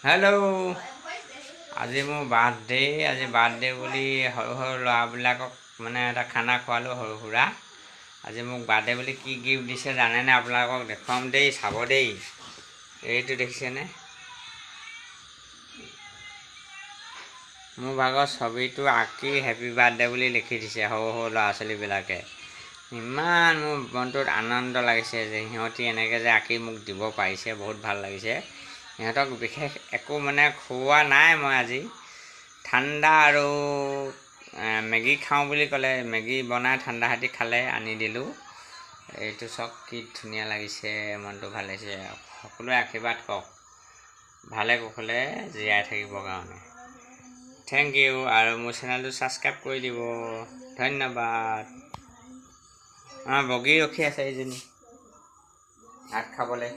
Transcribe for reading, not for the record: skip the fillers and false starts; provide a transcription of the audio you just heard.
Hello', আজি মোৰ birthday. আজি বাৰ্থডে বুলি সৰু সৰু ল'ৰাবিলাকক মানে এটা খানা খোৱালোঁ সৰু সুৰা। আজি মোক বাৰ্থডে বুলি কি গিফ্ট দিছে জানেনে? আপোনালোকক দেখুৱাম দেই, চাব দেই। এইটো দেখিছেনে? মোৰ ভাগৰ ছবিটো আঁকি হেপী বাৰ্থডে বুলি লিখি দিছে সৰু সৰু ল'ৰা ছোৱালীবিলাকে। ইমান মোৰ মনটোত আনন্দ লাগিছে যে সিহঁতি এনেকৈ যে আঁকি মোক দিব পাৰিছে, বহুত ভাল লাগিছে। সিহঁতক বিশেষ একো মানে খুওৱা নাই মই আজি। ঠাণ্ডা আৰু মেগী খাওঁ বুলি ক'লে, মেগী বনাই ঠাণ্ডা হাতি খালে, আনি দিলোঁ। এইটো চাওক কি ধুনীয়া লাগিছে, মনটো ভাল লাগিছে। সকলোৱে আশীৰ্বাদ কৰক ভালে কুশলে জীয়াই থাকিবৰ কাৰণে। Thank you. আৰু মোৰ চেনেলটো ছাবস্ক্ৰাইব কৰি দিব। ধন্যবাদ। বগী ৰখি আছে এইজনী ভাত খাবলৈ।